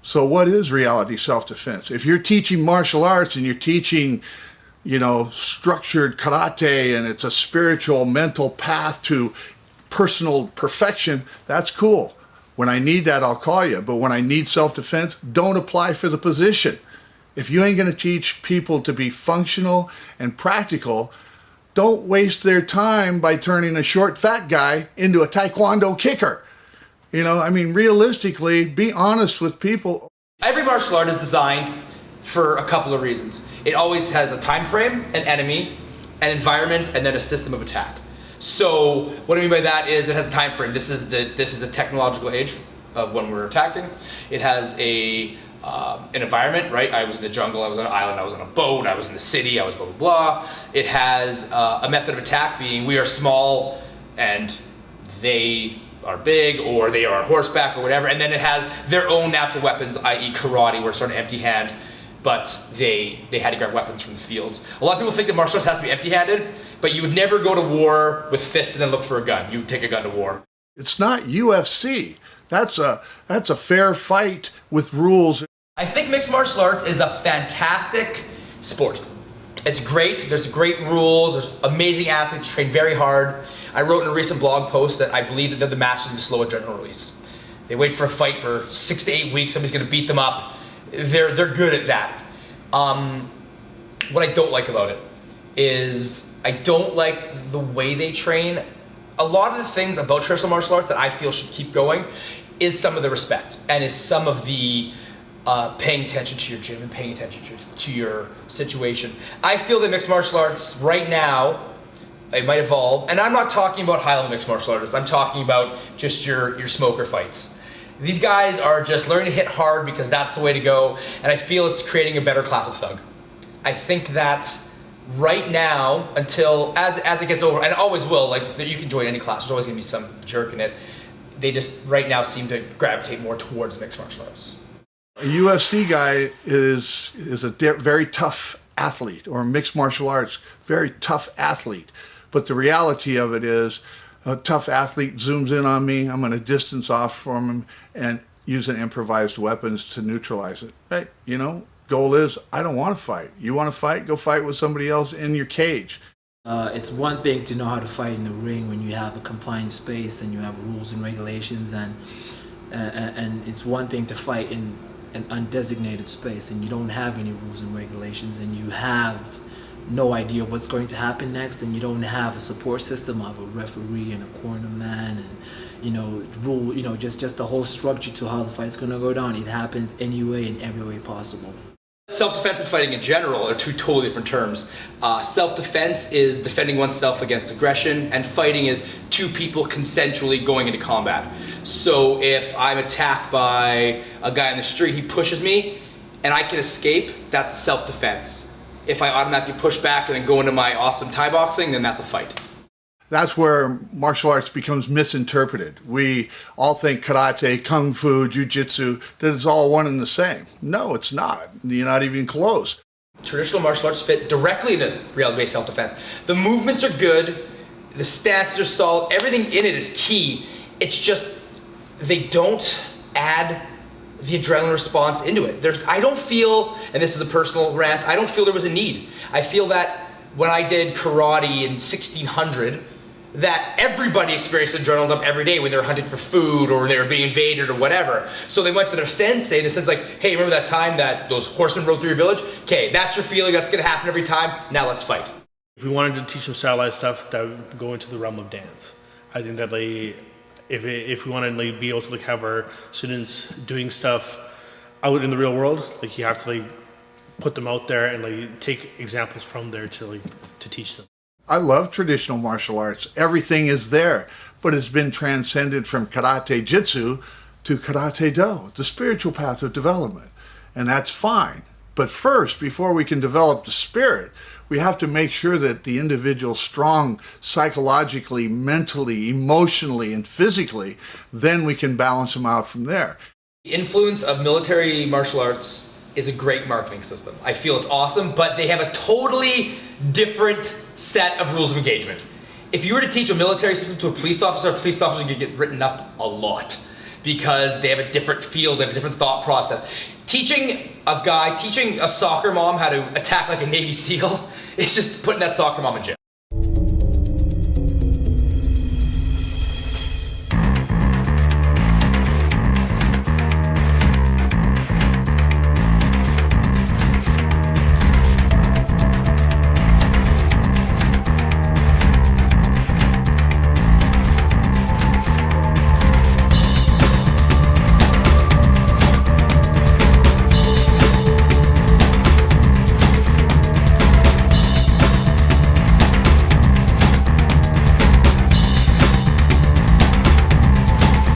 So what is reality self-defense? If you're teaching martial arts and you're teaching, structured karate and it's a spiritual, mental path to personal perfection, that's cool. When I need that, I'll call you. But when I need self-defense, don't apply for the position. If you ain't going to teach people to be functional and practical, don't waste their time by turning a short, fat guy into a taekwondo kicker. Realistically, be honest with people. Every martial art is designed for a couple of reasons. It always has a time frame, an enemy, an environment, and then a system of attack. So what I mean by that is it has a time frame. This is the technological age of when we're attacking. It has an environment, right? I was in the jungle, I was on an island, I was on a boat, I was in the city, I was blah, blah, blah. It has a method of attack being we are small and they are big, or they are on horseback or whatever. And then it has their own natural weapons, i.e. karate, where it's sort of empty hand, but they had to grab weapons from the fields. A lot of people think that martial arts has to be empty-handed, but you would never go to war with fists and then look for a gun. You would take a gun to war. It's not UFC. That's a fair fight with rules. I think mixed martial arts is a fantastic sport. It's great, there's great rules, there's amazing athletes, train very hard. I wrote in a recent blog post that I believe that they're the masters of the slow adrenaline release. They wait for a fight for 6 to 8 weeks, somebody's gonna beat them up. They're good at that. What I don't like about it is I don't like the way they train. A lot of the things about traditional martial arts that I feel should keep going is some of the respect and is some of the paying attention to your gym and paying attention to your situation. I feel that mixed martial arts right now, it might evolve, and I'm not talking about high-level mixed martial artists, I'm talking about just your smoker fights. These guys are just learning to hit hard because that's the way to go, and I feel it's creating a better class of thug. I think that right now, until, as it gets over, and it always will, like you can join any class, there's always gonna be some jerk in it, they just right now seem to gravitate more towards mixed martial arts. A UFC guy is a very tough athlete, or mixed martial arts, very tough athlete. But the reality of it is a tough athlete zooms in on me, I'm going to distance off from him and using improvised weapons to neutralize it. Hey, goal is I don't want to fight. You want to fight? Go fight with somebody else in your cage. It's one thing to know how to fight in the ring when you have a confined space and you have rules and regulations, and it's one thing to fight in an undesignated space and you don't have any rules and regulations and you have no idea what's going to happen next, and you don't have a support system of a referee and a corner man and just the whole structure to how the fight's going to go down. It happens anyway, in every way possible. Self-defense and fighting in general are two totally different terms. Self-defense is defending oneself against aggression, and fighting is two people consensually going into combat. So if I'm attacked by a guy on the street, he pushes me, and I can escape, that's self-defense. If I automatically push back and then go into my awesome Thai boxing, then that's a fight. That's where martial arts becomes misinterpreted. We all think karate, kung fu, jiu-jitsu, that it's all one and the same. No, it's not. You're not even close. Traditional martial arts fit directly into reality-based self-defense. The movements are good, the stances are solid, everything in it is key. It's just they don't add the adrenaline response into it. I don't feel, and this is a personal rant, I don't feel there was a need. I feel that when I did karate in 1600, that everybody experienced adrenaline dump every day when they were hunting for food or they were being invaded or whatever. So they went to their sensei, and the sensei's like, hey, remember that time that those horsemen rode through your village? Okay, that's your feeling, that's gonna happen every time, now let's fight. If we wanted to teach them stylized stuff, that would go into the realm of dance. I think that if we want to be able to have our students doing stuff out in the real world, you have to put them out there and take examples from there to teach them. I love traditional martial arts. Everything is there, but it's been transcended from karate jitsu to karate do, the spiritual path of development. And that's fine. But first, before we can develop the spirit, we have to make sure that the individual's strong psychologically, mentally, emotionally, and physically. Then we can balance them out from there. The influence of military martial arts is a great marketing system. I feel it's awesome, but they have a totally different set of rules of engagement. If you were to teach a military system to a police officer could get written up a lot. because they have a different field, they have a different thought process. Teaching a soccer mom how to attack like a Navy SEAL is just putting that soccer mom in jail.